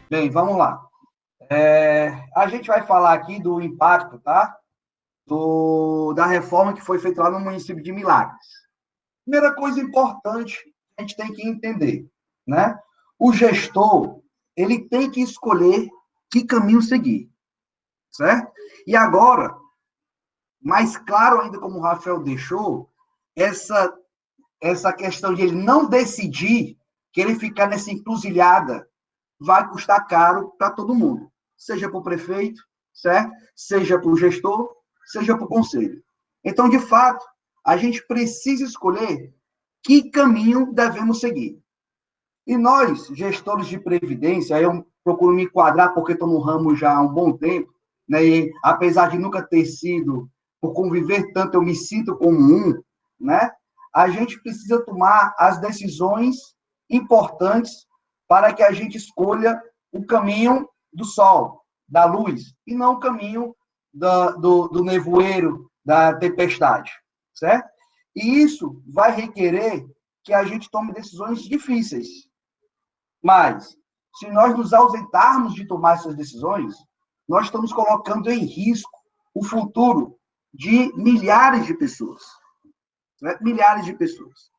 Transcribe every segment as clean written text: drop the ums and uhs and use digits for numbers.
Bem, vamos lá. A gente vai falar aqui do impacto, tá? Da reforma que foi feita lá no município de Milagres. Primeira coisa importante, a gente tem que entender, né? O gestor, ele tem que escolher que caminho seguir, certo? E agora, mais claro ainda como o Rafael deixou, essa, essa questão de ele não decidir, que ele ficar nessa encruzilhada, vai custar caro para todo mundo, seja para o prefeito, certo? Seja para o gestor, seja para o conselho. Então, de fato, a gente precisa escolher que caminho devemos seguir. E nós, gestores de previdência, eu procuro me enquadrar porque estou no ramo já há um bom tempo, né? E apesar de nunca ter sido, por conviver tanto, eu me sinto como um, né? A gente precisa tomar as decisões importantes para que a gente escolha o caminho do sol, da luz, e não o caminho do nevoeiro, da tempestade, certo? E isso vai requerer que a gente tome decisões difíceis. Mas, se nós nos ausentarmos de tomar essas decisões, nós estamos colocando em risco o futuro de milhares de pessoas. Né? Milhares de pessoas.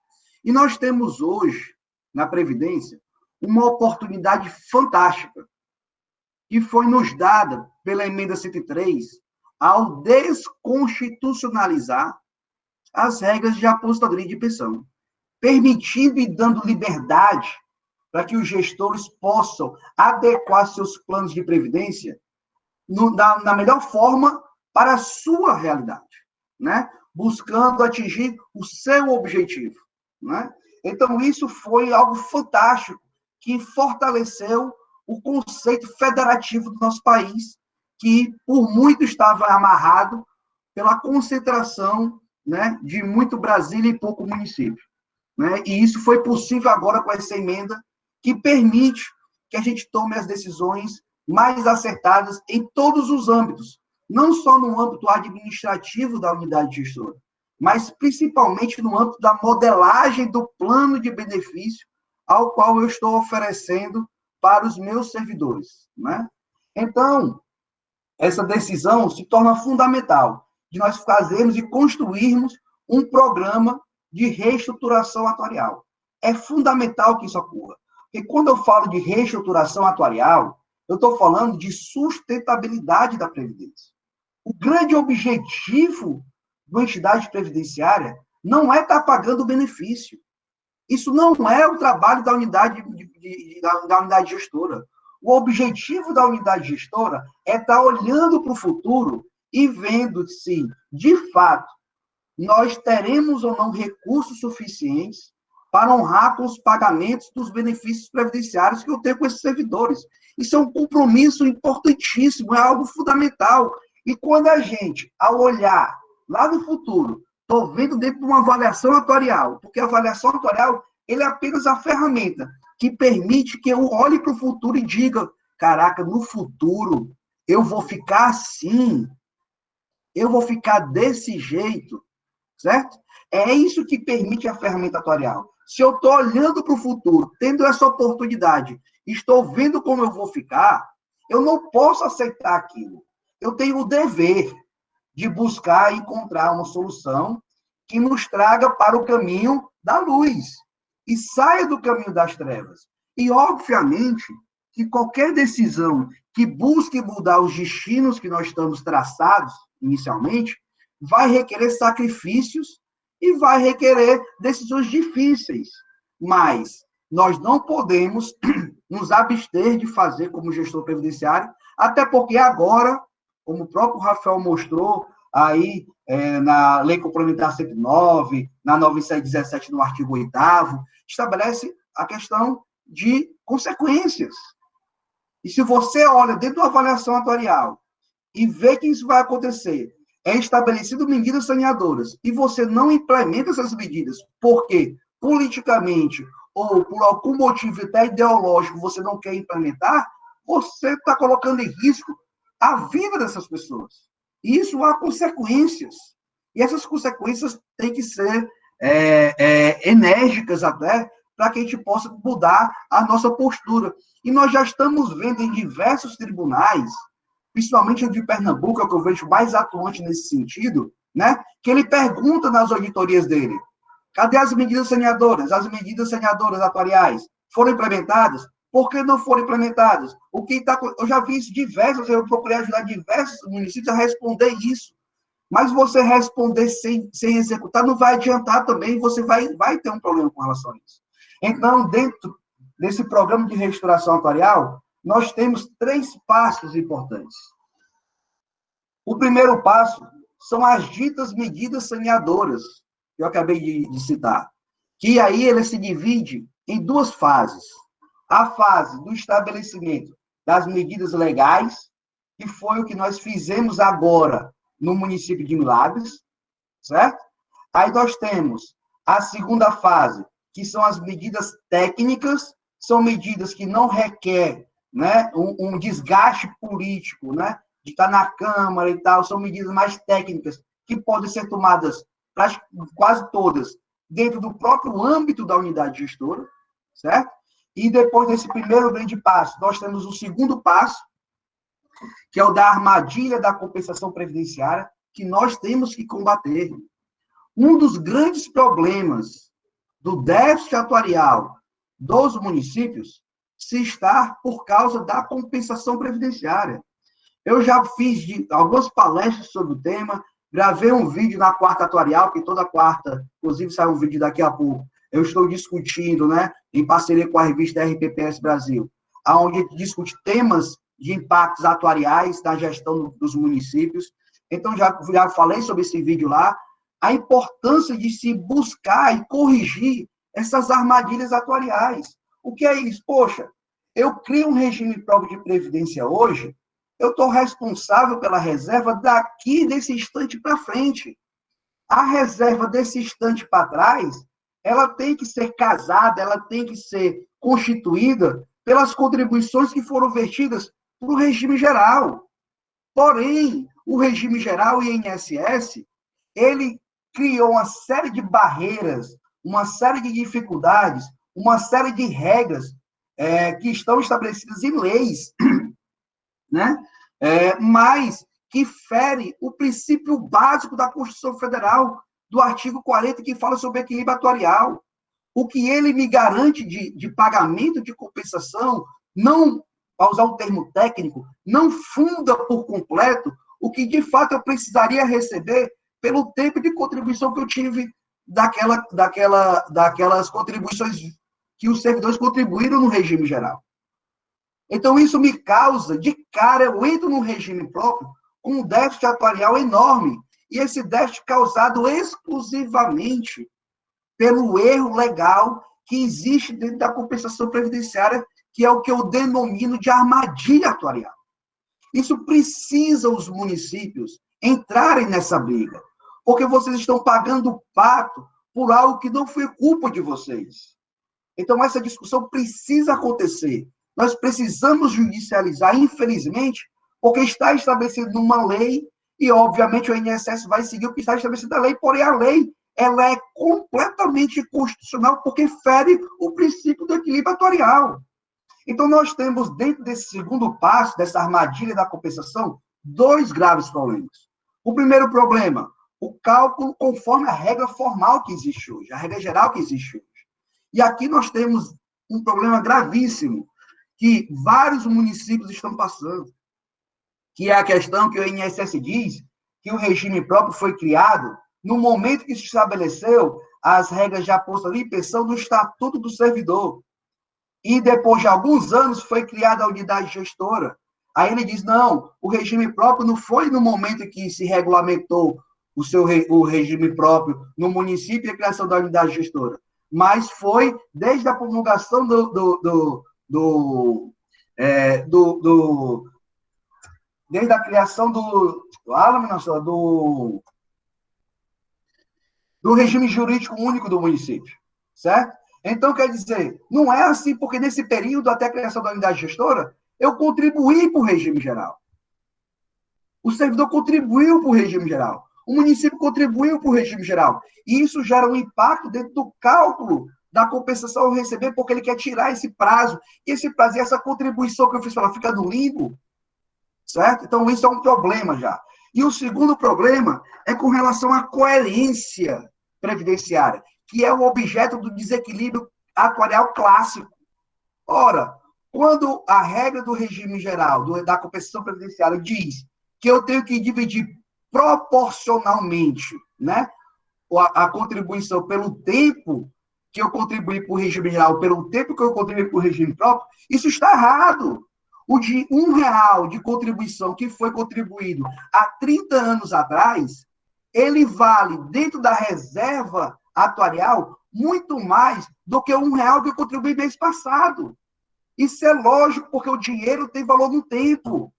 E nós temos hoje, na Previdência, uma oportunidade fantástica, que foi nos dada pela emenda 103, ao desconstitucionalizar as regras de aposentadoria de pensão, permitindo e dando liberdade para que os gestores possam adequar seus planos de previdência na melhor forma para a sua realidade, né? Buscando atingir o seu objetivo, né? Então, isso foi algo fantástico, que fortaleceu o conceito federativo do nosso país, que por muito estava amarrado pela concentração, né, de muito Brasília e pouco município. Né? E isso foi possível agora com essa emenda, que permite que a gente tome as decisões mais acertadas em todos os âmbitos, não só no âmbito administrativo da unidade gestora, mas principalmente no âmbito da modelagem do plano de benefício ao qual eu estou oferecendo para os meus servidores. Né? Então, essa decisão se torna fundamental de nós fazermos e construirmos um programa de reestruturação atuarial. É fundamental que isso ocorra. Porque quando eu falo de reestruturação atuarial, eu estou falando de sustentabilidade da Previdência. O grande objetivo da entidade previdenciária não é estar pagando o benefício. Isso não é o trabalho da unidade, da unidade gestora. O objetivo da unidade gestora é estar olhando para o futuro e vendo se, de fato, nós teremos ou não recursos suficientes para honrar com os pagamentos dos benefícios previdenciários que eu tenho com esses servidores. Isso é um compromisso importantíssimo, é algo fundamental. E quando a gente, ao olhar lá no futuro, estou vendo dentro de uma avaliação atuarial, porque a avaliação atuarial ele é apenas a ferramenta que permite que eu olhe para o futuro e diga, caraca, no futuro eu vou ficar assim, eu vou ficar desse jeito, certo? É isso que permite a ferramenta atuarial. Se eu estou olhando para o futuro, tendo essa oportunidade, estou vendo como eu vou ficar, eu não posso aceitar aquilo. Eu tenho o dever de buscar e encontrar uma solução que nos traga para o caminho da luz e saia do caminho das trevas. E, obviamente, que qualquer decisão que busque mudar os destinos que nós estamos traçados inicialmente vai requerer sacrifícios e vai requerer decisões difíceis. Mas nós não podemos nos abster de fazer como gestor previdenciário, até porque agora, como o próprio Rafael mostrou, aí na Lei Complementar 109, na 9717, no artigo 8º, estabelece a questão de consequências. E se você olha dentro da avaliação atuarial e vê que isso vai acontecer, é estabelecido medidas saneadoras, e você não implementa essas medidas porque, politicamente, ou por algum motivo até ideológico, você não quer implementar, você está colocando em risco a vida dessas pessoas. E isso há consequências. E essas consequências têm que ser enérgicas até para que a gente possa mudar a nossa postura. E nós já estamos vendo em diversos tribunais, principalmente o de Pernambuco, é o que eu vejo mais atuante nesse sentido, né? Que ele pergunta nas auditorias dele: cadê as medidas saneadoras? As medidas saneadoras atuariais foram implementadas? Por que não foram implementadas? O que tá, eu já vi isso diversos, eu procurei ajudar diversos municípios a responder isso. Mas você responder sem executar não vai adiantar também, você vai ter um problema com relação a isso. Então, dentro desse programa de restauração atuarial, nós temos 3 passos importantes. O primeiro passo são as ditas medidas saneadoras, que eu acabei de citar, que aí ele se divide em 2 fases. A fase do estabelecimento das medidas legais, que foi o que nós fizemos agora no município de Milagres, certo? Aí nós temos a segunda fase, que são as medidas técnicas, são medidas que não requerem, né, um desgaste político, né, de estar na Câmara e tal, são medidas mais técnicas, que podem ser tomadas quase todas dentro do próprio âmbito da unidade gestora, certo? E depois desse primeiro grande passo, nós temos o segundo passo, que é o da armadilha da compensação previdenciária, que nós temos que combater. Um dos grandes problemas do déficit atuarial dos municípios se está por causa da compensação previdenciária. Eu já fiz algumas palestras sobre o tema, gravei um vídeo na quarta atuarial, que toda quarta, inclusive sai um vídeo daqui a pouco, eu estou discutindo, né, em parceria com a revista RPPS Brasil, onde a gente discute temas de impactos atuariais na gestão dos municípios. Então, já falei sobre esse vídeo lá, a importância de se buscar e corrigir essas armadilhas atuariais. O que é isso? Poxa, eu crio um regime próprio de previdência hoje, eu estou responsável pela reserva daqui, desse instante para frente. A reserva desse instante para trás, ela tem que ser casada, ela tem que ser constituída pelas contribuições que foram vertidas para o regime geral. Porém, o regime geral, o INSS, ele criou uma série de barreiras, uma série de dificuldades, uma série de regras que estão estabelecidas em leis, né? Mas que fere o princípio básico da Constituição Federal, do artigo 40, que fala sobre equilíbrio atuarial. O que ele me garante de pagamento de compensação, não, para usar um termo técnico, não funda por completo o que, de fato, eu precisaria receber pelo tempo de contribuição que eu tive daquelas contribuições que os servidores contribuíram no regime geral. Então, isso me causa, de cara, eu entro num regime próprio com um déficit atuarial enorme, e esse déficit causado exclusivamente pelo erro legal que existe dentro da compensação previdenciária, que é o que eu denomino de armadilha atuarial. Isso precisa os municípios entrarem nessa briga, porque vocês estão pagando o pato por algo que não foi culpa de vocês. Então, essa discussão precisa acontecer. Nós precisamos judicializar, infelizmente, porque está estabelecido numa lei, e, obviamente, o INSS vai seguir o que está estabelecido na lei, porém, a lei ela é completamente inconstitucional, porque fere o princípio do equilíbrio atuarial. Então, nós temos, dentro desse segundo passo, dessa armadilha da compensação, 2 graves problemas. O primeiro problema, o cálculo conforme a regra formal que existe hoje, a regra geral que existe hoje. E aqui nós temos um problema gravíssimo, que vários municípios estão passando, que é a questão que o INSS diz que o regime próprio foi criado no momento que se estabeleceu as regras de aposentadoria e pensão do Estatuto do Servidor. E depois de alguns anos foi criada a unidade gestora. Aí ele diz, não, o regime próprio não foi no momento que se regulamentou o regime próprio no município e a criação da unidade gestora, mas foi desde a promulgação desde a criação do regime jurídico único do município, certo? Então, quer dizer, não é assim, porque nesse período, até a criação da unidade gestora, eu contribuí para o regime geral. O servidor contribuiu para o regime geral. O município contribuiu para o regime geral. E isso gera um impacto dentro do cálculo da compensação ao receber, porque ele quer tirar esse prazo. E esse prazo e essa contribuição que eu fiz para ela fica no limbo, certo? Então, isso é um problema já. E o segundo problema é com relação à coerência previdenciária, que é o objeto do desequilíbrio atuarial clássico. Ora, quando a regra do regime geral, da compensação previdenciária, diz que eu tenho que dividir proporcionalmente, né, a contribuição pelo tempo que eu contribuí para o regime geral, pelo tempo que eu contribuí para o regime próprio, isso está errado. O de R$ 1 de contribuição que foi contribuído há 30 anos atrás, ele vale, dentro da reserva atuarial, muito mais do que R$ 1 que eu contribuí mês passado. Isso é lógico, porque o dinheiro tem valor no tempo.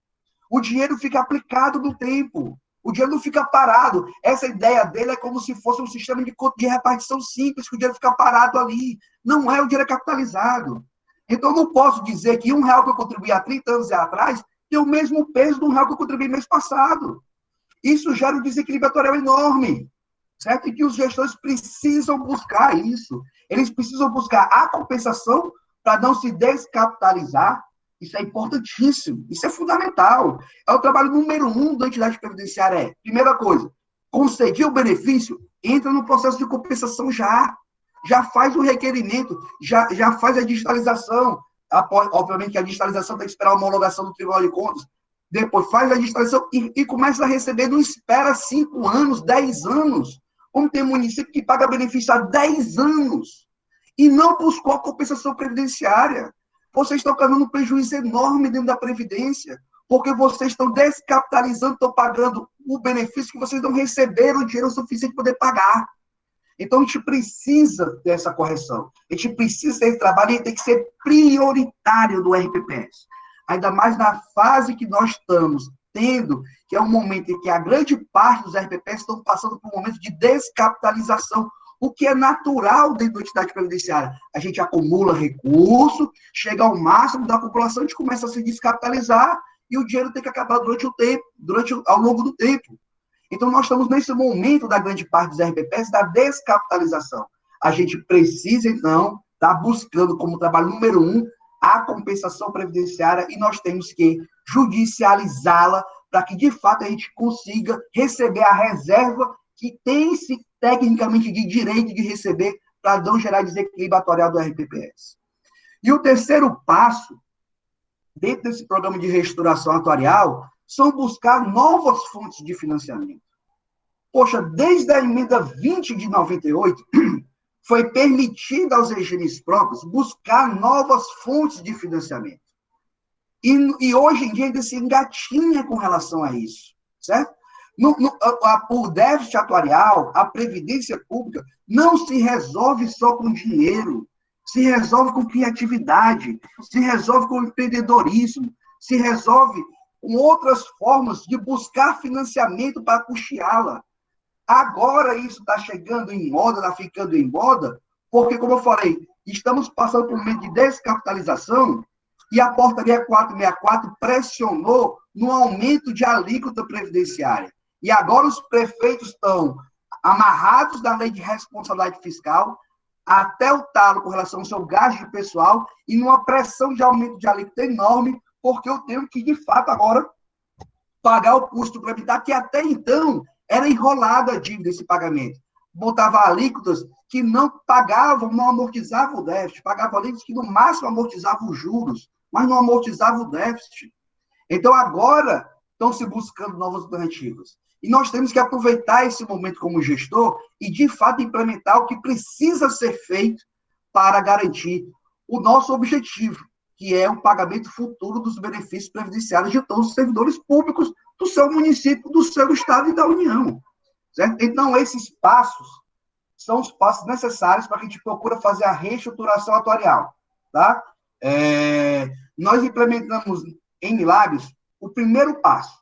O dinheiro fica aplicado no tempo. O dinheiro não fica parado. Essa ideia dele é como se fosse um sistema de repartição simples, que o dinheiro fica parado ali. Não é, o dinheiro é capitalizado. Então, eu não posso dizer que R$ 1 que eu contribuí há 30 anos atrás tem o mesmo peso do R$ 1 que eu contribuí mês passado. Isso gera um desequilíbrio atuarial enorme, certo? E que os gestores precisam buscar isso. Eles precisam buscar a compensação para não se descapitalizar. Isso é importantíssimo, isso é fundamental. É o trabalho número 1 da entidade previdenciária. Primeira coisa, conceder o benefício, entra no processo de compensação já faz o requerimento, já faz a digitalização. Obviamente que a digitalização tem que esperar a homologação do Tribunal de Contas, depois faz a digitalização e começa a receber, não espera 5 anos, 10 anos. Como tem município que paga benefício há 10 anos e não buscou a compensação previdenciária. Vocês estão causando um prejuízo enorme dentro da Previdência, porque vocês estão descapitalizando, estão pagando o benefício que vocês não receberam dinheiro suficiente para poder pagar. Então, a gente precisa dessa correção. A gente precisa desse trabalho e tem que ser prioritário do RPPS. Ainda mais na fase que nós estamos tendo, que é um momento em que a grande parte dos RPPS estão passando por um momento de descapitalização, o que é natural dentro da entidade previdenciária. A gente acumula recurso, chega ao máximo da população, a gente começa a se descapitalizar e o dinheiro tem que acabar ao longo do tempo. Então, nós estamos nesse momento da grande parte dos RPPs da descapitalização. A gente precisa, então, estar buscando como trabalho número 1 a compensação previdenciária e nós temos que judicializá-la para que, de fato, a gente consiga receber a reserva que tem-se tecnicamente de direito de receber para não gerar desequilíbrio atuarial do RPPS. E o terceiro passo, dentro desse programa de reestruturação atuarial, são buscar novas fontes de financiamento. Poxa, desde a emenda 20 de 98, foi permitido aos regimes próprios buscar novas fontes de financiamento. E hoje em dia ainda se engatinha com relação a isso, certo? O déficit atuarial, a previdência pública, não se resolve só com dinheiro, se resolve com criatividade, se resolve com empreendedorismo, se resolve com outras formas de buscar financiamento para custeá-la. Agora isso está chegando em moda, está ficando em moda, porque, como eu falei, estamos passando por um momento de descapitalização e a portaria 464 pressionou no aumento de alíquota previdenciária. E agora os prefeitos estão amarrados da lei de responsabilidade fiscal até o talo com relação ao seu gasto de pessoal e numa pressão de aumento de alíquota enorme, porque eu tenho que, de fato, agora pagar o custo complementar, que até então era enrolado a dívida, esse pagamento. Botava alíquotas que não pagavam, não amortizavam o déficit, pagava alíquotas que no máximo amortizavam os juros, mas não amortizavam o déficit. Então, agora, estão se buscando novas alternativas. E nós temos que aproveitar esse momento como gestor e, de fato, implementar o que precisa ser feito para garantir o nosso objetivo, que é o pagamento futuro dos benefícios previdenciários de todos os servidores públicos do seu município, do seu estado e da União. Certo? Então, esses passos são os passos necessários para que a gente procure fazer a reestruturação atuarial. Tá? Nós implementamos em Milagres o primeiro passo,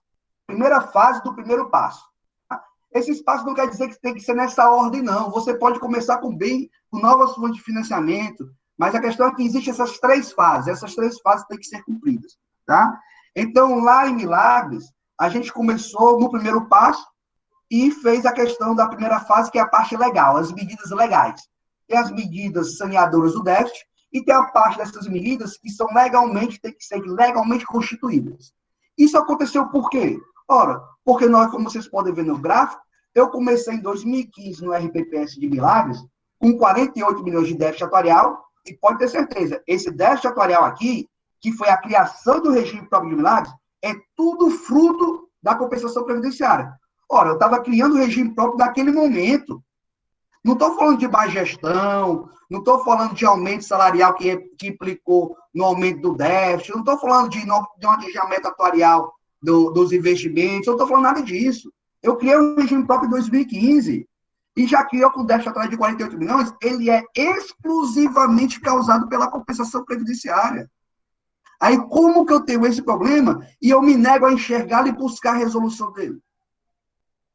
primeira fase do primeiro passo. Tá? Esses passos não quer dizer que tem que ser nessa ordem, não. Você pode começar com novas fontes de financiamento, mas a questão é que existem essas 3 fases. Essas 3 fases têm que ser cumpridas. Tá? Então, lá em Milagres, a gente começou no primeiro passo e fez a questão da primeira fase, que é a parte legal, as medidas legais. tem as medidas saneadoras do déficit, e tem a parte dessas medidas que são legalmente, tem que ser legalmente constituídas. Isso aconteceu por quê? Ora, porque nós, como vocês podem ver no gráfico, eu comecei em 2015 no RPPS de Milagres, com 48 milhões de déficit atuarial, e pode ter certeza, esse déficit atuarial aqui, que foi a criação do regime próprio de Milagres, é tudo fruto da compensação previdenciária. Ora, eu estava criando o regime próprio naquele momento. Não estou falando de má gestão, não estou falando de aumento salarial que implicou no aumento do déficit, não estou falando de um atingimento atuarial dos investimentos, não estou falando nada disso. Eu criei um regime próprio em 2015 e já criou com déficit atual de 48 milhões, ele é exclusivamente causado pela compensação previdenciária. Aí, como que eu tenho esse problema e eu me nego a enxergá-lo e buscar a resolução dele?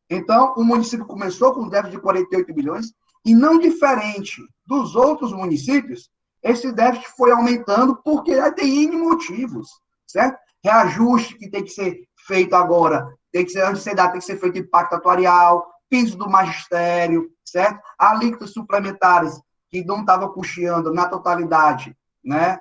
Então, o município começou com um déficit de 48 bilhões, e não diferente dos outros municípios, esse déficit foi aumentando porque tem N motivos, certo? Reajuste que tem que ser feito agora, tem que ser, antes de ser dado, tem que ser feito impacto atuarial, piso do magistério, certo? Alíquotas suplementares que não estavam custeando na totalidade, né?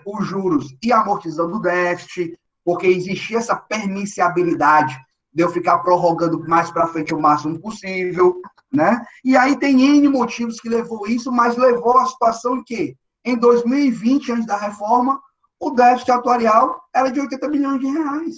Os juros e amortizando o déficit, porque existia essa permissibilidade de eu ficar prorrogando mais para frente o máximo possível, né? E aí tem N motivos que levou isso, mas levou à situação que, em 2020, antes da reforma, o déficit atuarial era de 80 milhões de reais.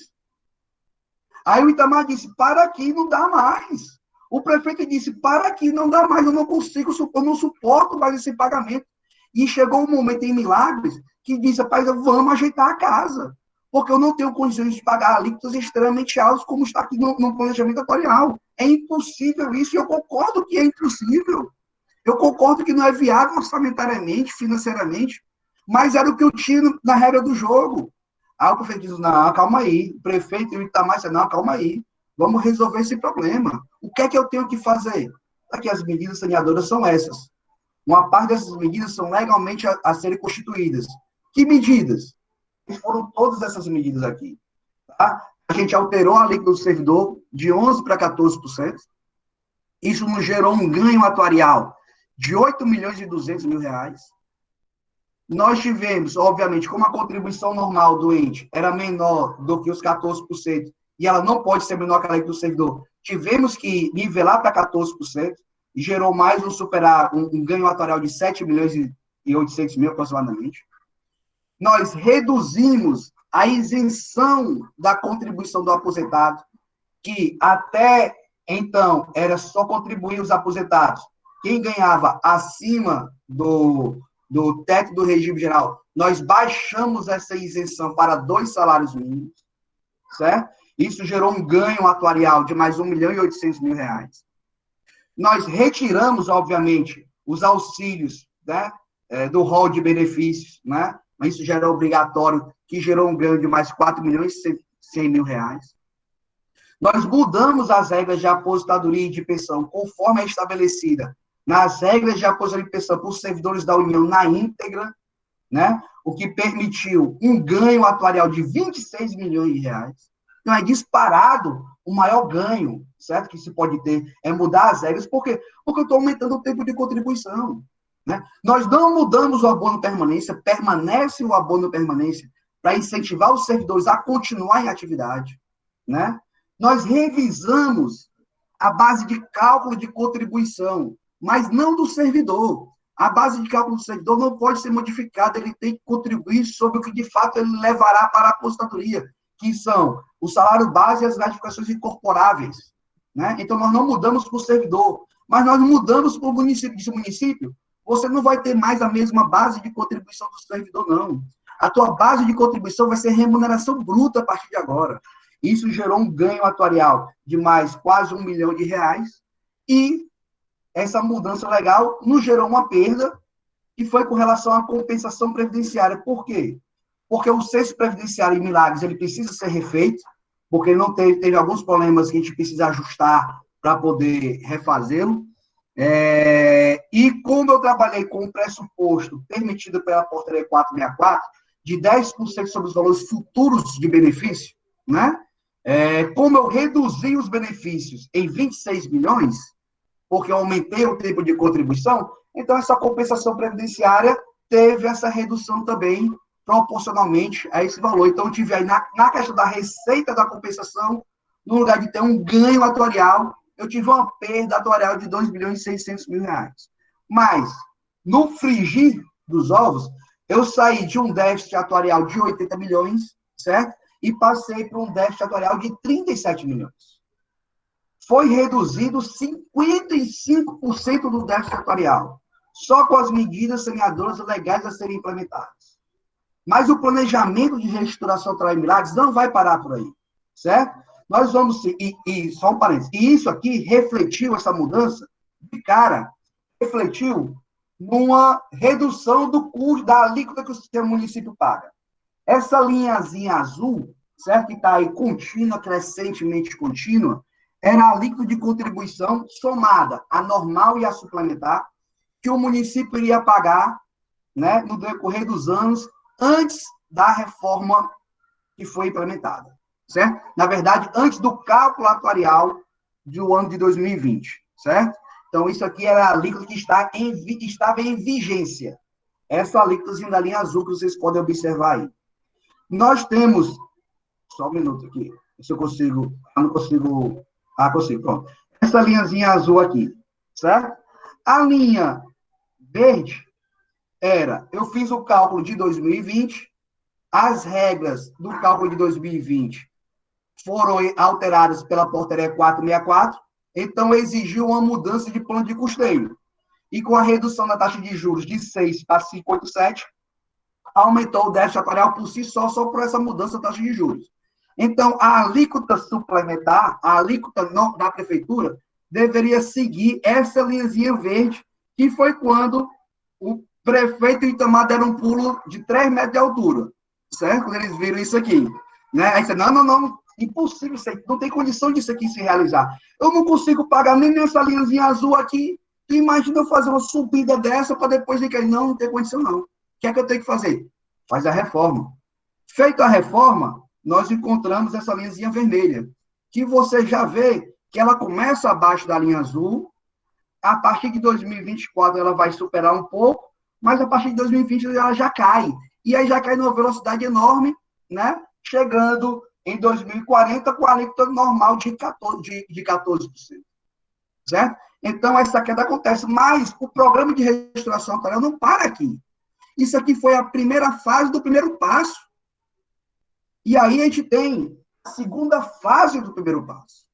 Aí o Itamar disse, para aqui, não dá mais. O prefeito disse, para aqui, não dá mais, eu não consigo, eu não suporto mais esse pagamento. E chegou um momento em Milagres que disse, rapaz, vamos ajeitar a casa, porque eu não tenho condições de pagar alíquotas extremamente altas, como está aqui no planejamento atuarial. É impossível isso, e eu concordo que é impossível. Eu concordo que não é viável orçamentariamente, financeiramente, mas era o que eu tinha na regra do jogo. Aí o prefeito diz, não, calma aí. O prefeito e o Itamar dizem, não, calma aí. Vamos resolver esse problema. O que é que eu tenho que fazer? Aqui as medidas saneadoras são essas. Uma parte dessas medidas são legalmente a serem constituídas. Que medidas? Foram todas essas medidas aqui. Tá? A gente alterou a alíquota do servidor de 11% para 14%. Isso nos gerou um ganho atuarial de 8 milhões e 200 mil reais. Nós tivemos, obviamente, como a contribuição normal do ente era menor do que os 14%, e ela não pode ser menor que a alíquota do servidor, tivemos que nivelar para 14%, e gerou mais um ganho atuarial de 7 milhões e 800 mil aproximadamente. Nós reduzimos a isenção da contribuição do aposentado, que até então era só contribuir os aposentados. Quem ganhava acima do teto do regime geral, nós baixamos essa isenção para 2 salários mínimos, certo? Isso gerou um ganho atuarial de mais 1 milhão e 800 mil reais. Nós retiramos, obviamente, os auxílios, né, do rol de benefícios, né? Mas isso já era obrigatório, que gerou um ganho de mais 4 milhões e 100 mil reais. Nós mudamos as regras de aposentadoria e de pensão, conforme é estabelecida nas regras de aposentadoria e pensão por servidores da União na íntegra, né? O que permitiu um ganho atuarial de 26 milhões de reais. Então, é disparado o maior ganho, certo? Que se pode ter, é mudar as regras. Por quê? Porque eu estou aumentando o tempo de contribuição. Né? Nós não mudamos o abono permanência, permanece o abono permanência para incentivar os servidores a continuar em atividade. Né? Nós revisamos a base de cálculo de contribuição, mas não do servidor. A base de cálculo do servidor não pode ser modificada, ele tem que contribuir sobre o que, de fato, ele levará para a aposentadoria, que são o salário base e as gratificações incorporáveis. Né? Então, nós não mudamos para o servidor, mas nós mudamos para o município. Esse município, você não vai ter mais a mesma base de contribuição do servidor, não. A tua base de contribuição vai ser remuneração bruta a partir de agora. Isso gerou um ganho atuarial de mais quase 1 milhão de reais, e essa mudança legal nos gerou uma perda, que foi com relação à compensação previdenciária. Por quê? Porque o censo previdenciário em Milagres ele precisa ser refeito, porque ele não teve alguns problemas que a gente precisa ajustar para poder refazê-lo. E como eu trabalhei com o pressuposto permitido pela portaria 464, de 10% sobre os valores futuros de benefício, né? Como eu reduzi os benefícios em 26 milhões, porque eu aumentei o tempo de contribuição, Então, essa compensação previdenciária teve essa redução também, proporcionalmente a esse valor. Então, eu tive aí, na questão da receita da compensação, no lugar de ter um ganho atuarial, eu tive uma perda atuarial de 2.600.000 reais. Mas, no frigir dos ovos, eu saí de um déficit atuarial de 80 milhões, certo? E passei para um déficit atuarial de 37 milhões. Foi reduzido 55% do déficit atuarial, só com as medidas saneadoras legais a serem implementadas. Mas o planejamento de reestruturação Atuarial em Milagres não vai parar por aí, certo? Nós vamos, só um parênteses, e isso aqui refletiu, essa mudança, de cara, refletiu numa redução do custo da alíquota que o município paga. Essa linhazinha azul, certo? Que está aí contínua, crescentemente contínua, era a alíquota de contribuição somada a normal e a suplementar, que o município iria pagar, né, no decorrer dos anos, antes da reforma que foi implementada, certo? Na verdade, antes do cálculo atuarial do ano de 2020, certo? Então, isso aqui era a alíquota que estava em vigência. Essa alíquotazinha da linha azul que vocês podem observar aí. Nós temos... Só um minuto aqui. Se eu consigo... não consigo... consigo, pronto. Essa linhazinha azul aqui, certo? A linha verde eu fiz o cálculo de 2020, as regras do cálculo de 2020 foram alteradas pela portaria 464, então exigiu uma mudança de plano de custeio. E com a redução da taxa de juros de 6 para 5,87, aumentou o déficit atuarial por si só por essa mudança da taxa de juros. Então, a alíquota suplementar, a alíquota da prefeitura, deveria seguir essa linhazinha verde, que foi quando o prefeito e Itamar deram um pulo de 3 metros de altura, certo? Quando eles viram isso aqui. Né? Aí você, não, impossível isso aí, não tem condição disso aqui se realizar. Eu não consigo pagar nem nessa linhazinha azul aqui, tu imagina eu fazer uma subida dessa para depois dizer que não tem condição não. O que é que eu tenho que fazer? Faz a reforma. Feita a reforma, nós encontramos essa linhazinha vermelha, que você já vê que ela começa abaixo da linha azul, a partir de 2024 ela vai superar um pouco, mas a partir de 2020 ela já cai. E aí já cai numa velocidade enorme, né? Chegando em 2040 com a alíquota normal de 14%. Certo? Então, essa queda acontece. Mas o programa de reestruturação atuarial não para aqui. Isso aqui foi a primeira fase do primeiro passo. E aí a gente tem a segunda fase do primeiro passo.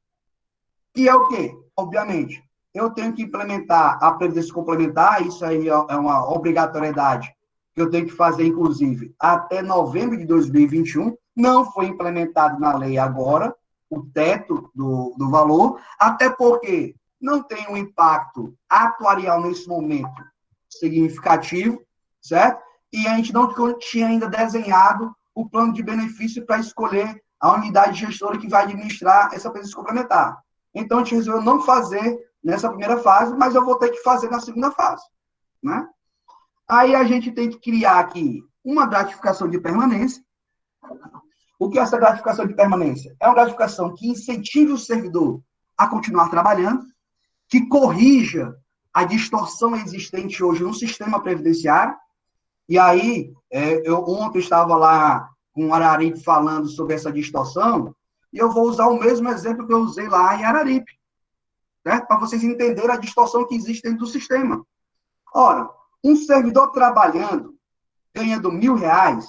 Que é o quê? Obviamente, eu tenho que implementar a previdência complementar, isso aí é uma obrigatoriedade que eu tenho que fazer, inclusive, até novembro de 2021. Não foi implementado na lei agora, o teto do valor, até porque não tem um impacto atuarial nesse momento significativo, certo? E a gente não tinha ainda desenhado o plano de benefício para escolher a unidade gestora que vai administrar essa previdência complementar. Então, a gente resolveu não fazer nessa primeira fase, mas eu vou ter que fazer na segunda fase, né? Aí a gente tem que criar aqui uma gratificação de permanência. O que é essa gratificação de permanência? É uma gratificação que incentive o servidor a continuar trabalhando, que corrija a distorção existente hoje no sistema previdenciário. E aí, ontem eu estava lá com o Araripe falando sobre essa distorção, e eu vou usar o mesmo exemplo que eu usei lá em Araripe, certo? Para vocês entenderem a distorção que existe dentro do sistema. Ora, um servidor trabalhando, ganhando R$1.000,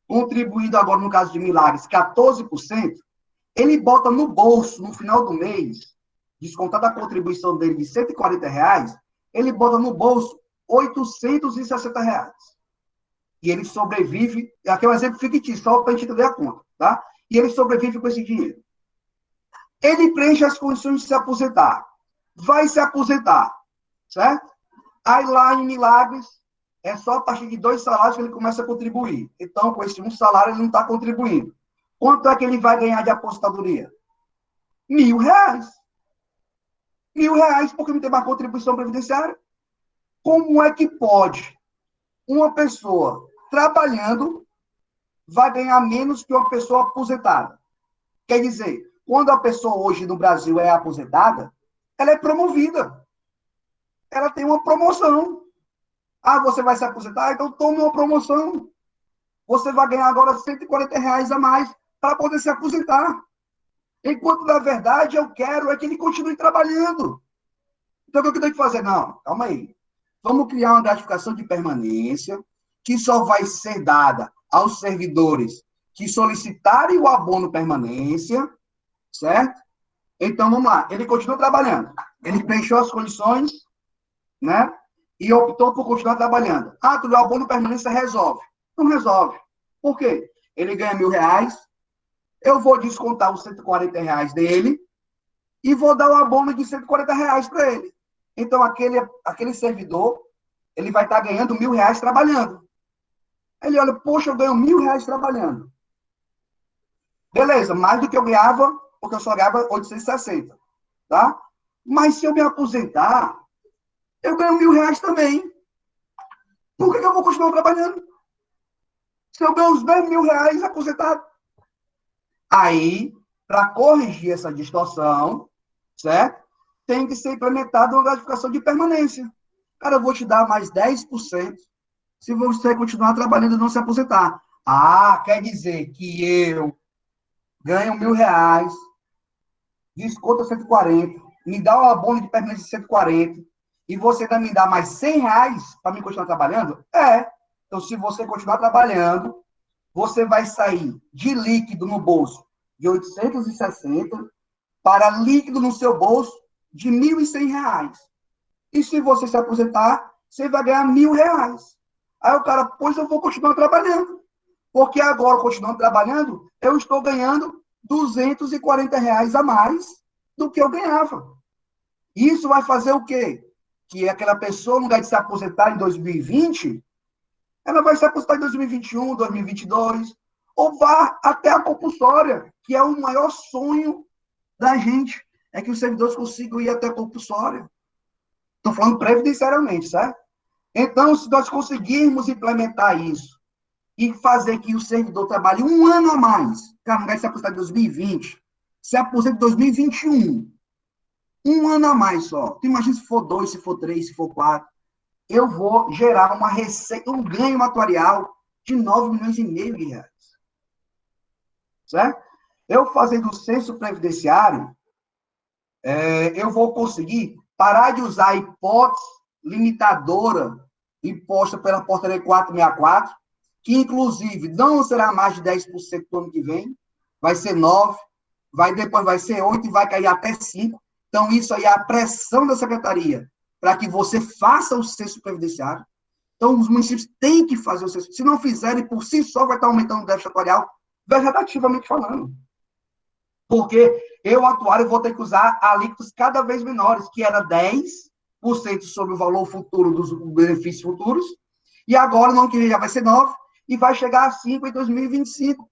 contribuindo agora, no caso de Milagres, 14%, ele bota no bolso, no final do mês, descontada a contribuição dele de R$140, ele bota no bolso R$860. E ele sobrevive, aqui é um exemplo fictício, só para a gente entender a conta, tá? E ele sobrevive com esse dinheiro. Ele preenche as condições de se aposentar. Vai se aposentar, certo? Aí lá em Milagres, é só a partir de 2 salários que ele começa a contribuir. Então, com esse um salário, ele não está contribuindo. Quanto é que ele vai ganhar de aposentadoria? R$1.000. R$1.000, porque não tem mais contribuição previdenciária. Como é que pode uma pessoa trabalhando vai ganhar menos que uma pessoa aposentada? Quer dizer, quando a pessoa hoje no Brasil é aposentada, ela é promovida. Ela tem uma promoção. Ah, você vai se aposentar? Então tome uma promoção. Você vai ganhar agora R$ 140 a mais para poder se aposentar. Enquanto, na verdade, eu quero é que ele continue trabalhando. Então, o que eu tenho que fazer? Não, calma aí. Vamos criar uma gratificação de permanência que só vai ser dada aos servidores que solicitarem o abono permanência, certo? Então, vamos lá. Ele continua trabalhando. Ele preencheu as condições, né? E optou por continuar trabalhando. Ah, tudo, o abono permanência resolve. Não resolve. Por quê? Ele ganha R$ 1.000, eu vou descontar os R$ 140 dele e vou dar um abono de R$ 140 para ele. Então, aquele servidor, ele vai estar ganhando R$ 1.000 trabalhando. Ele olha, poxa, eu ganho R$ 1.000 trabalhando. Beleza, mais do que eu ganhava, porque eu só ganhava 860, tá? Mas se eu me aposentar, eu ganho R$ 1.000 também. Por que eu vou continuar trabalhando? Se eu ganho os R$ 10.000 aposentado. Aí, para corrigir essa distorção, certo? Tem que ser implementada uma gratificação de permanência. Cara, eu vou te dar mais 10% se você continuar trabalhando e não se aposentar. Ah, quer dizer que eu ganho R$ 1.000, desconta 140, me dá um abono de permanência de 140, e você ainda me dá mais R$ 100 para me continuar trabalhando? É. Então, se você continuar trabalhando, você vai sair de líquido no bolso de 860 para líquido no seu bolso de R$ 1.100. E se você se aposentar, você vai ganhar R$ 1.000. Aí o cara, pois eu vou continuar trabalhando. Porque agora, continuando trabalhando, eu estou ganhando R$ 240 a mais do que eu ganhava. Isso vai fazer o quê? Que aquela pessoa, no lugar de se aposentar em 2020, ela vai se aposentar em 2021, 2022, ou vá até a compulsória, que é o maior sonho da gente, é que os servidores consigam ir até a compulsória. Estou falando previdenciariamente, certo? Então, se nós conseguirmos implementar isso e fazer que o servidor trabalhe um ano a mais, cara, não vai se aposentar em 2020, se aposenta em 2021, um ano a mais só. Tu imagina se for 2, se for 3, se for 4, eu vou gerar uma receita, um ganho atuarial de 9,5 milhões de reais. Certo? Eu fazendo o censo previdenciário, eu vou conseguir parar de usar a hipótese limitadora imposta pela portaria 464, que, inclusive, não será mais de 10% do ano que vem, vai ser 9%, depois vai ser 8% e vai cair até 5%. Então, isso aí é a pressão da secretaria para que você faça o censo previdenciário. Então, os municípios têm que fazer o censo. Se não fizerem, por si só, vai estar aumentando o déficit atuarial, vegetativamente falando. Porque eu, atuário, vou ter que usar alíquotas cada vez menores, que era 10% sobre o valor futuro dos benefícios futuros, e agora, no ano que vem, já vai ser 9%, e vai chegar a 5% em 2025.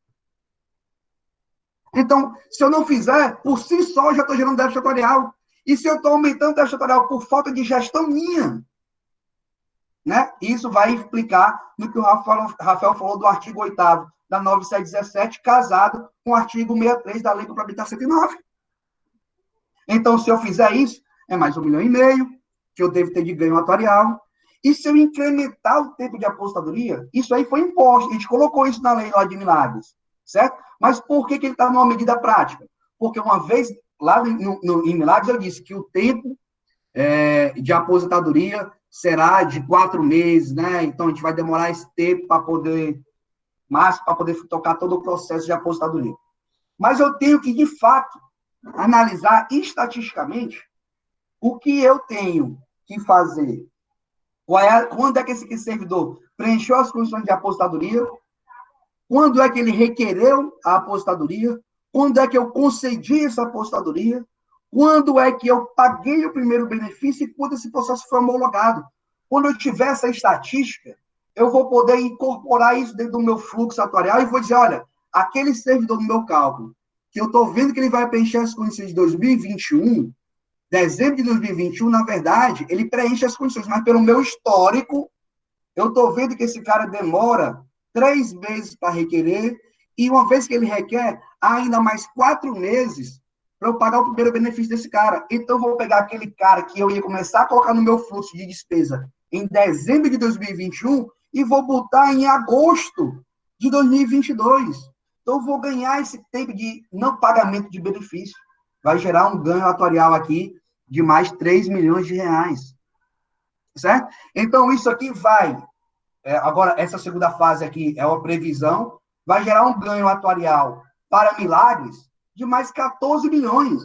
Então, se eu não fizer, por si só, eu já estou gerando déficit atuarial. E se eu estou aumentando o déficit atuarial por falta de gestão minha, né? Isso vai implicar no que o Rafael falou do artigo 8º da 9717, casado com o artigo 63 da Lei Complementar 109. Então, se eu fizer isso, é mais 1,5 milhão que eu devo ter de ganho atuarial. E se eu incrementar o tempo de aposentadoria, isso aí foi imposto. A gente colocou isso na lei lá de Milagres, certo? Mas por que ele está numa medida prática? Porque uma vez, lá em Milagres, eu disse que o tempo de aposentadoria será de 4 meses, né? Então, a gente vai demorar esse tempo para poder tocar todo o processo de aposentadoria. Mas eu tenho que, de fato, analisar estatisticamente o que eu tenho que fazer. Quando é que esse servidor preencheu as condições de aposentadoria? Quando é que ele requereu a aposentadoria? Quando é que eu concedi essa aposentadoria? Quando é que eu paguei o primeiro benefício e quando esse processo foi homologado? Quando eu tiver essa estatística, eu vou poder incorporar isso dentro do meu fluxo atuarial e vou dizer, olha, aquele servidor do meu cálculo, que eu estou vendo que ele vai preencher as condições de 2021, dezembro de 2021, na verdade, ele preenche as condições, mas pelo meu histórico, eu estou vendo que esse cara demora 3 meses para requerer, e uma vez que ele requer, há ainda mais 4 meses para eu pagar o primeiro benefício desse cara. Então, eu vou pegar aquele cara que eu ia começar a colocar no meu fluxo de despesa em dezembro de 2021 e vou botar em agosto de 2022. Então, eu vou ganhar esse tempo de não pagamento de benefício. Vai gerar um ganho atuarial aqui de mais 3 milhões de reais. Certo? Então, isso aqui vai... agora, essa segunda fase aqui é uma previsão, vai gerar um ganho atuarial para Milagres de mais 14 milhões.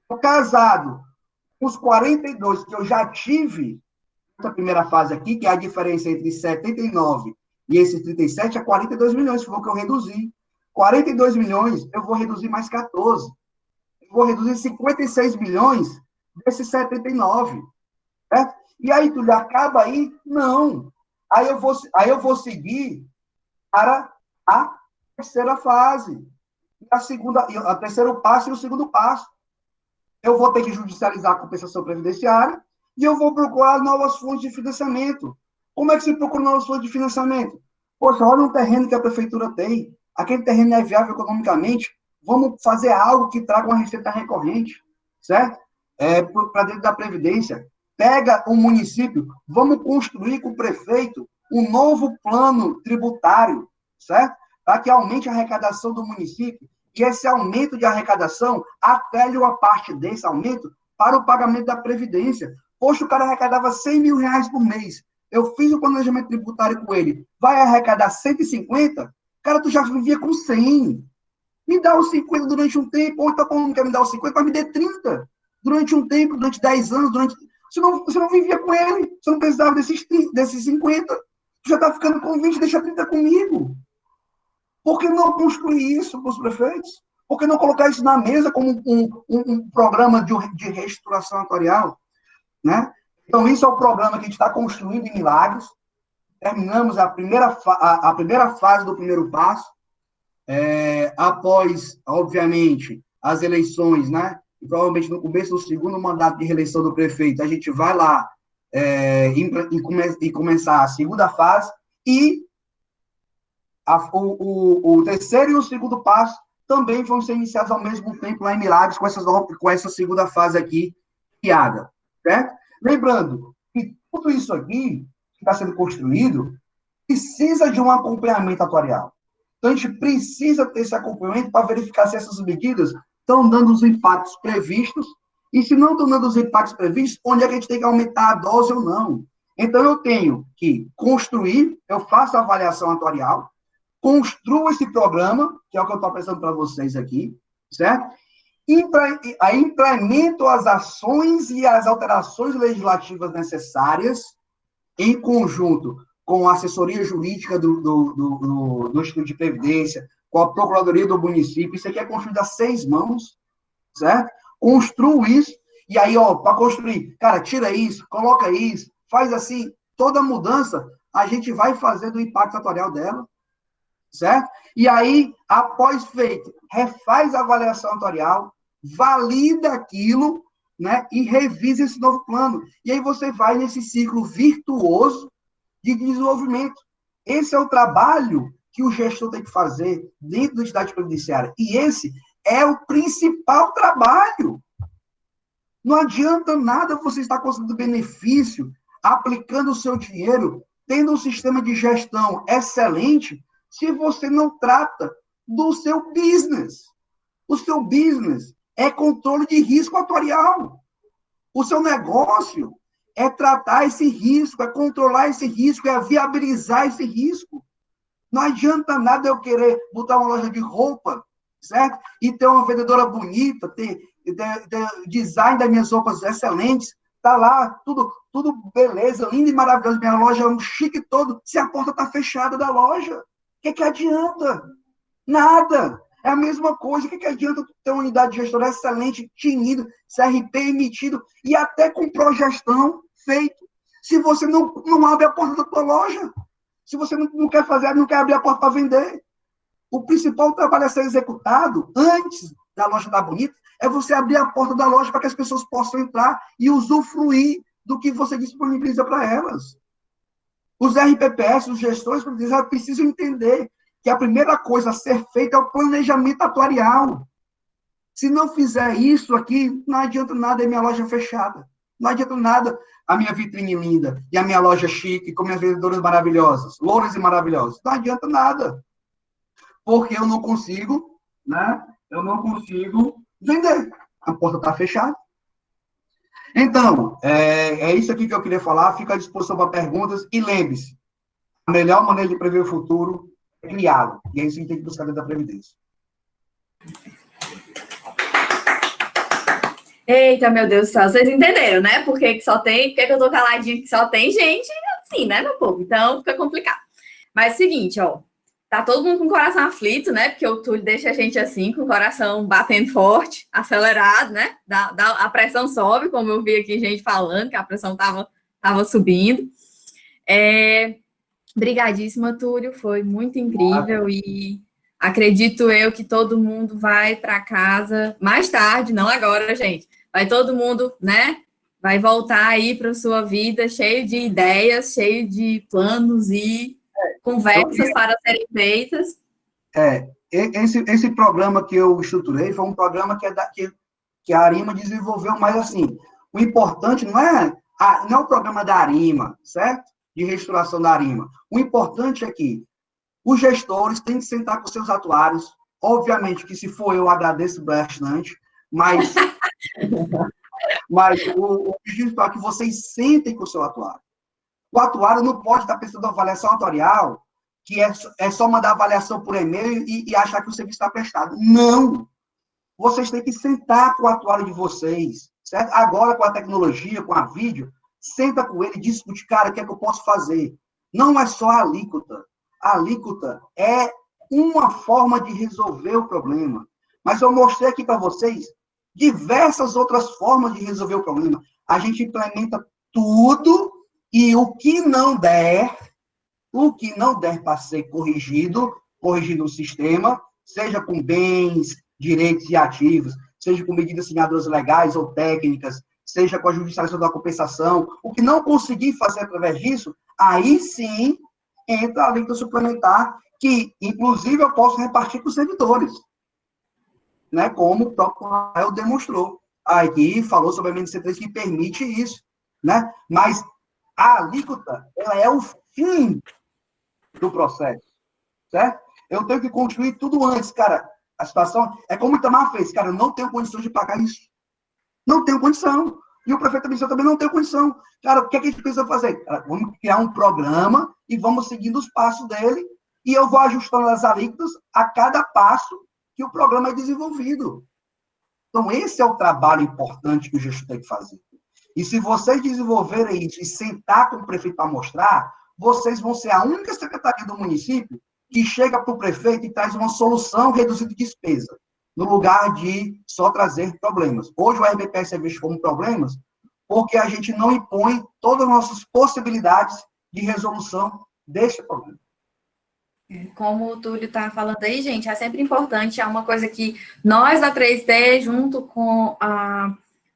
O casado, os 42 que eu já tive, essa primeira fase aqui, que é a diferença entre 79 e esses 37, é 42 milhões, foi o que eu reduzi. 42 milhões, eu vou reduzir mais 14. Eu vou reduzir 56 milhões desses 79. Certo? E aí, Túlio, acaba aí? Não. Aí eu vou seguir para a terceira fase. A terceiro passo e o segundo passo. Eu vou ter que judicializar a compensação previdenciária e eu vou procurar novas fontes de financiamento. Como é que se procura novas fontes de financiamento? Poxa, olha um terreno que a prefeitura tem. Aquele terreno é viável economicamente. Vamos fazer algo que traga uma receita recorrente, certo? Para dentro da Previdência. Pega o município, vamos construir com o prefeito um novo plano tributário, certo? Para que aumente a arrecadação do município. E esse aumento de arrecadação atrelhe uma parte desse aumento para o pagamento da Previdência. Poxa, o cara arrecadava 100 mil reais por mês. Eu fiz o planejamento tributário com ele. Vai arrecadar 150? Cara, tu já vivia com 100. Me dá os 50 durante um tempo, ou então, como não quer me dar os 50, mas me dê 30. Durante um tempo, durante 10 anos, Você não vivia com ele, você não precisava desses 50. Tu já está ficando com 20, deixa 30 comigo. Por que não construir isso com os prefeitos? Por que não colocar isso na mesa como um programa de reestruturação atuarial? Né? Então, isso é o programa que a gente está construindo em Milagres. Terminamos a primeira fase do primeiro passo. Após, obviamente, as eleições, né? E provavelmente no começo do segundo mandato de reeleição do prefeito, a gente vai lá e começar a segunda fase, e o terceiro e o segundo passo também vão ser iniciados ao mesmo tempo lá em Milagres, com essa segunda fase aqui criada, certo? Lembrando que tudo isso aqui que está sendo construído precisa de um acompanhamento atuarial. Então, a gente precisa ter esse acompanhamento para verificar se essas medidas estão dando os impactos previstos, e se não estão dando os impactos previstos, onde é que a gente tem que aumentar a dose ou não. Então, eu tenho que construir, eu faço a avaliação atuarial, construo esse programa, que é o que eu estou apresentando para vocês aqui, certo? Aí implemento as ações e as alterações legislativas necessárias, em conjunto com a assessoria jurídica do Instituto de Previdência, com a Procuradoria do município. Isso aqui é construído a 6 mãos, certo? Construo isso, e aí, para construir, cara, tira isso, coloca isso, faz assim, toda mudança, a gente vai fazer do impacto atuarial dela, certo? E aí, após feito, refaz a avaliação atuarial, valida aquilo, né, e revisa esse novo plano. E aí você vai nesse ciclo virtuoso de desenvolvimento. Esse é o trabalho que o gestor tem que fazer dentro da entidade previdenciária. E esse é o principal trabalho. Não adianta nada você estar conseguindo benefício, aplicando o seu dinheiro, tendo um sistema de gestão excelente, se você não trata do seu business. O seu business é controle de risco atuarial. O seu negócio é tratar esse risco, é controlar esse risco, é viabilizar esse risco. Não adianta nada eu querer botar uma loja de roupa, certo? E ter uma vendedora bonita, ter design das minhas roupas excelentes, tá lá, tudo beleza, lindo e maravilhoso, minha loja é um chique todo, se a porta está fechada da loja. O que adianta? Nada. É a mesma coisa. O que adianta ter uma unidade de gestor excelente, tinido, CRP emitido e até com progestão feito, se você não abre a porta da tua loja? Se você não quer fazer, não quer abrir a porta para vender? O principal trabalho a ser executado antes da loja estar bonita é você abrir a porta da loja para que as pessoas possam entrar e usufruir do que você disponibiliza para elas. Os RPPS, os gestores precisam entender que a primeira coisa a ser feita é o planejamento atuarial. Se não fizer isso aqui, não adianta nada, é minha loja fechada. Não adianta nada a minha vitrine linda e a minha loja chique com minhas vendedoras maravilhosas, louras e maravilhosas. Não adianta nada. Porque eu não consigo, né? Eu não consigo vender. A porta está fechada. Então, é isso aqui que eu queria falar. Fico à disposição para perguntas. E lembre-se, a melhor maneira de prever o futuro é criá-lo. E é isso que tem que buscar dentro da Previdência. Eita, meu Deus do céu, vocês entenderam, né? Por que só tem, por que eu tô caladinho que só tem gente assim, né, meu povo? Então fica complicado. Mas é o seguinte, ó, tá todo mundo com o coração aflito, né? Porque o Túlio deixa a gente assim, com o coração batendo forte, acelerado, né? A pressão sobe, como eu vi aqui gente falando, que a pressão tava subindo. Brigadíssima, Túlio, foi muito incrível e acredito eu que todo mundo vai para casa mais tarde, não agora, gente. Vai todo mundo, né? Vai voltar aí para a sua vida cheio de ideias, cheio de planos e conversas para serem feitas. Esse programa que eu estruturei foi um programa que a Arima desenvolveu, mas assim, o importante não é o programa da Arima, certo? De reestruturação da Arima. O importante é que os gestores têm que sentar com seus atuários. Obviamente que se for eu agradeço bastante, mas o objetivo é que vocês sentem com o seu atuário. O atuário não pode estar pensando em avaliação atuarial, que é só mandar avaliação por e-mail e achar que o serviço está prestado. Não! Vocês têm que sentar com o atuário de vocês, certo? Agora, com a tecnologia, com a vídeo, senta com ele e discute, cara, o que é que eu posso fazer? Não é só a alíquota. A alíquota é uma forma de resolver o problema. Mas eu mostrei aqui para vocês diversas outras formas de resolver o problema. A gente implementa tudo e o que não der para ser corrigido o sistema, seja com bens, direitos e ativos, seja com medidas assinadoras legais ou técnicas, seja com a judicialização da compensação, o que não conseguir fazer através disso, aí sim entra a alíquota suplementar, que, inclusive, eu posso repartir com os servidores, né? Como o próprio Rafael demonstrou. Aqui falou sobre a MNC3 que permite isso, né? Mas a alíquota, ela é o fim do processo, certo? Eu tenho que construir tudo antes, cara. A situação é como o Itamar fez, cara, eu não tenho condições de pagar isso. Não tenho condição. E o prefeito administrador também não tem condição. Cara, o que é que a gente precisa fazer? Cara, vamos criar um programa e vamos seguindo os passos dele e eu vou ajustando as alíquotas a cada passo que o programa é desenvolvido. Então, esse é o trabalho importante que o gestor tem que fazer. E se vocês desenvolverem isso e sentar com o prefeito para mostrar, vocês vão ser a única secretaria do município que chega para o prefeito e traz uma solução reduzida de despesa, no lugar de só trazer problemas. Hoje o RBPS é visto como problemas porque a gente não impõe todas as nossas possibilidades de resolução deste problema. Como o Túlio está falando aí, gente, é sempre importante, é uma coisa que nós da 3D, junto com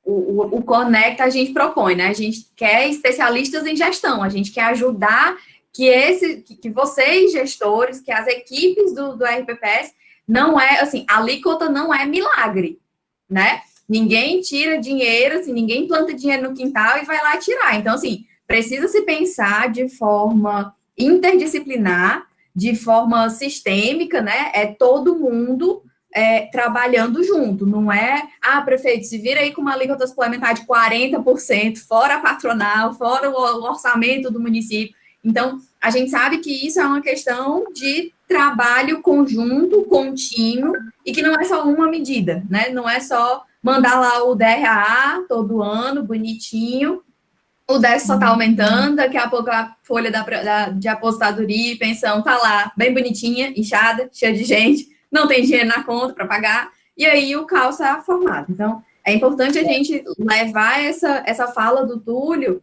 o Conecta, a gente propõe, né? A gente quer especialistas em gestão, a gente quer ajudar que vocês, gestores, que as equipes do RPPS, não é, assim, a alíquota não é milagre, né? Ninguém tira dinheiro, assim, ninguém planta dinheiro no quintal e vai lá tirar. Então, assim, precisa se pensar de forma interdisciplinar, de forma sistêmica, né? É todo mundo trabalhando junto, não é, prefeito, se vira aí com uma alíquota suplementar de 40%, fora a patronal, fora o orçamento do município. Então, a gente sabe que isso é uma questão de trabalho conjunto, contínuo, e que não é só uma medida, né? Não é só mandar lá o DRA todo ano, bonitinho, o déficit só está aumentando, daqui a pouco a folha de aposentadoria e pensão está lá, bem bonitinha, inchada, cheia de gente, não tem dinheiro na conta para pagar, e aí o caos está formado. Então, é importante a gente levar essa fala do Túlio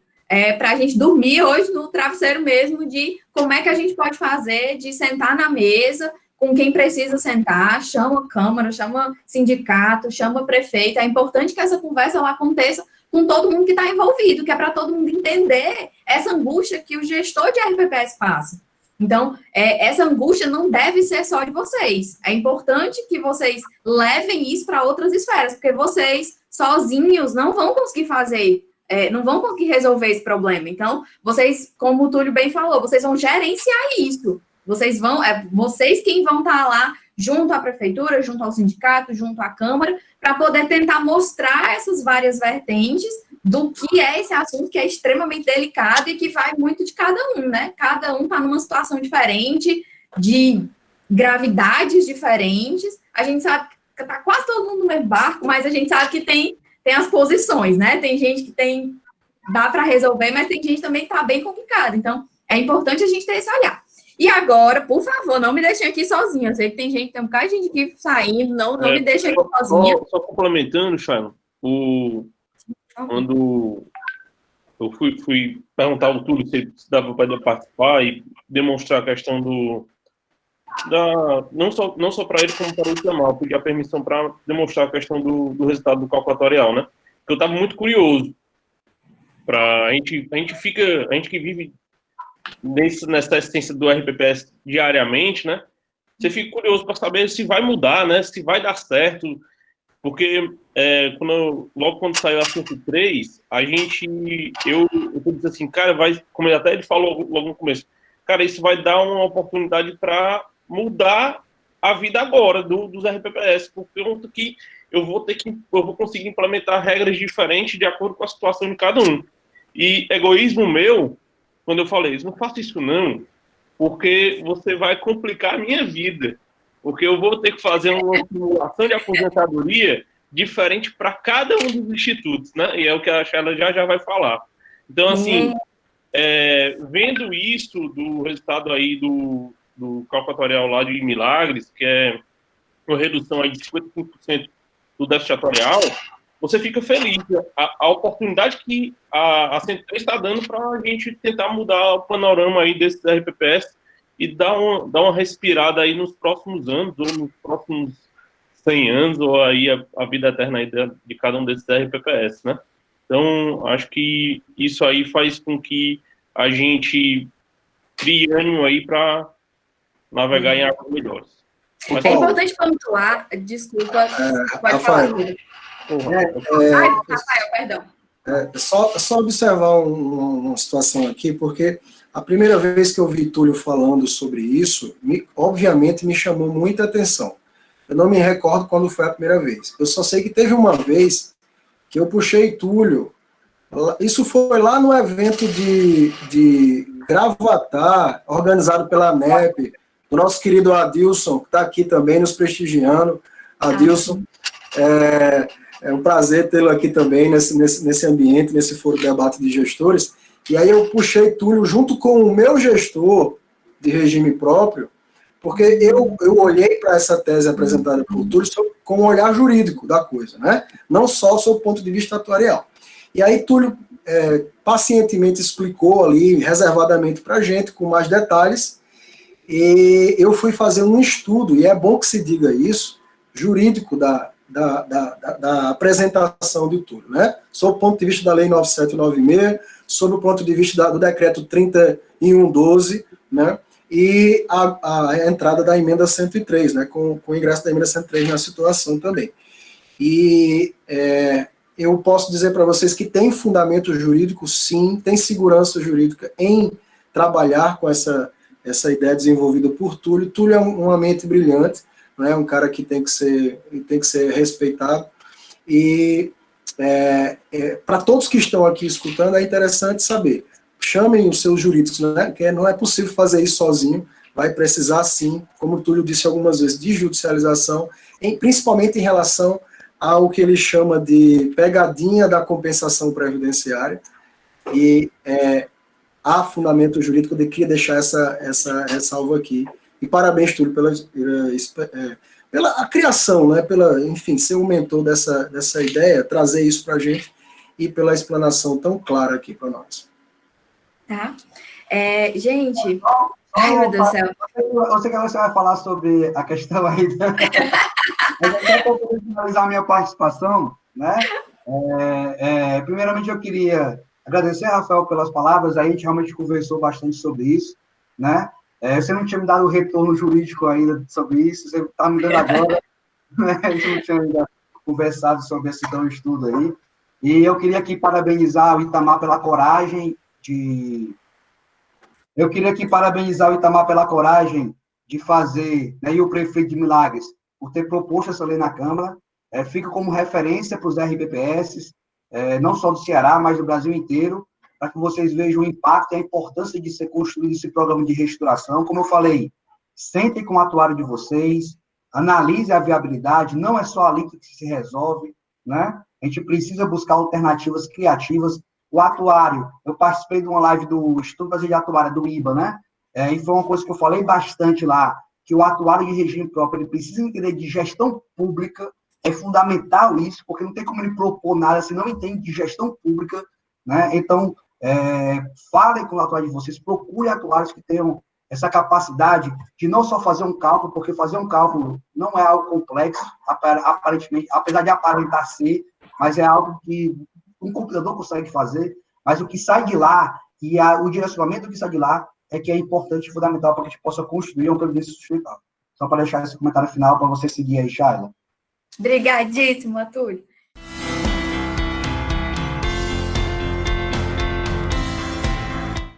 para a gente dormir hoje no travesseiro mesmo, de como é que a gente pode fazer, de sentar na mesa com quem precisa sentar, chama a Câmara, chama sindicato, chama prefeito. É importante que essa conversa ela aconteça com todo mundo que está envolvido, que é para todo mundo entender essa angústia que o gestor de RPPS passa. Então, essa angústia não deve ser só de vocês. É importante que vocês levem isso para outras esferas, porque vocês, sozinhos, não vão conseguir fazer não vão conseguir resolver esse problema. Então, vocês, como o Túlio bem falou, vocês vão gerenciar isso. Vocês quem vão estar lá junto à prefeitura, junto ao sindicato, junto à Câmara, para poder tentar mostrar essas várias vertentes do que é esse assunto que é extremamente delicado e que vai muito de cada um, né? Cada um está numa situação diferente, de gravidades diferentes. A gente sabe que está quase todo mundo no mesmo barco, mas a gente sabe que tem as posições, né? Tem gente que dá para resolver, mas tem gente também que está bem complicada. Então, é importante a gente ter esse olhar. E agora, por favor, não me deixem aqui sozinha. Eu sei que tem um bocado de gente aqui saindo, não me deixem aqui sozinha. Só complementando, Shailon, quando eu fui perguntar ao Túlio se dava para participar e demonstrar a questão não só para ele, como para o Itamar, eu pedi a permissão para demonstrar a questão do resultado do calculatorial, né? Eu estava muito curioso. A gente que vive nessa essência do RPPS diariamente, né? Você fica curioso para saber se vai mudar, né? Se vai dar certo. Porque logo quando saiu a 103, eu disse assim, cara, como até ele falou logo no começo, cara, isso vai dar uma oportunidade para mudar a vida agora dos RPPS, porque eu vou conseguir implementar regras diferentes de acordo com a situação de cada um. E egoísmo meu, quando eu falei isso, não faça isso não, porque você vai complicar a minha vida. Porque eu vou ter que fazer uma simulação de aposentadoria diferente para cada um dos institutos, né? E é o que a Sheila já vai falar. Então, assim, vendo isso do resultado aí do calculatorial lá de Milagres, que é uma redução aí de 55% do déficit atuarial, você fica feliz. A oportunidade que a Central está dando para a gente tentar mudar o panorama aí desses RPPS e dar uma respirada aí nos próximos anos, ou nos próximos 100 anos, ou aí a vida eterna aí de cada um desses RPPS, né? Então, acho que isso aí faz com que a gente crie ânimo aí para navegar em águas melhores. Mas, é importante pontuar, desculpa, pode falar. Rafael, perdão. Só observar uma situação aqui, porque a primeira vez que eu vi Túlio falando sobre isso, obviamente me chamou muita atenção. Eu não me recordo quando foi a primeira vez. Eu só sei que teve uma vez que eu puxei Túlio, isso foi lá no evento de Gravatar, organizado pela ANEP, o nosso querido Adilson, que está aqui também nos prestigiando. Adilson, é um prazer tê-lo aqui também nesse ambiente, nesse foro de debate de gestores. E aí eu puxei Túlio junto com o meu gestor de regime próprio, porque eu olhei para essa tese apresentada por Túlio com um olhar jurídico da coisa, né? Não só sob o ponto de vista atuarial. E aí Túlio pacientemente explicou ali, reservadamente para a gente, com mais detalhes, e eu fui fazer um estudo, e é bom que se diga isso, jurídico da apresentação de Túlio, né? Sob o ponto de vista da Lei 9796, sob o ponto de vista do decreto 3112, né? E a entrada da emenda 103, né? Com o ingresso da emenda 103 na situação também. E eu posso dizer para vocês que tem fundamento jurídico, sim, tem segurança jurídica em trabalhar com essa ideia desenvolvida por Túlio. Túlio é uma mente brilhante, né, um cara que tem que ser respeitado. E para todos que estão aqui escutando, é interessante saber, chamem os seus jurídicos, né, que não é possível fazer isso sozinho, vai precisar sim, como o Túlio disse algumas vezes, de judicialização, principalmente em relação ao que ele chama de pegadinha da compensação previdenciária, e há fundamento jurídico. Eu queria deixar essa ressalva aqui. E parabéns, Túlio, pela criação, né, enfim, ser o mentor dessa ideia, trazer isso para a gente, e pela explanação tão clara aqui para nós. Tá. Gente, ai, meu Deus do céu. Eu sei que você vai falar sobre a questão aí, mas até para poder finalizar a minha participação, né, primeiramente eu queria agradecer, Rafael, pelas palavras. A gente realmente conversou bastante sobre isso, né? Você não tinha me dado o retorno jurídico ainda sobre isso, você está me dando agora, né? A gente não tinha ainda conversado sobre esse tão estudo aí. E eu queria aqui parabenizar o Itamar pela coragem de... Eu queria aqui parabenizar o Itamar pela coragem de fazer, né, e o prefeito de Milagres, por ter proposto essa lei na Câmara. Fica como referência para os RBPS, não só do Ceará, mas do Brasil inteiro, para que vocês vejam o impacto e a importância de ser construído esse programa de reestruturação. Como eu falei, sentem com o atuário de vocês, analise a viabilidade, não é só ali que se resolve, né? A gente precisa buscar alternativas criativas. O atuário, eu participei de uma live do Estudo Brasileiro de Atuária, do IBA, né? E foi uma coisa que eu falei bastante lá, que o atuário de regime próprio, ele precisa entender de gestão pública, é fundamental isso, porque não tem como ele propor nada se não entende de gestão pública, né? Então, falem com o atuário de vocês, procurem atuários que tenham essa capacidade de não só fazer um cálculo, porque fazer um cálculo não é algo complexo, aparentemente, apesar de aparentar ser, mas é algo que um computador consegue fazer, mas o que sai de lá, e o direcionamento que sai de lá, é que é importante e fundamental para que a gente possa construir uma previdência sustentável. Só para deixar esse comentário final para você seguir aí, Shayla. Obrigadíssima, Túlio.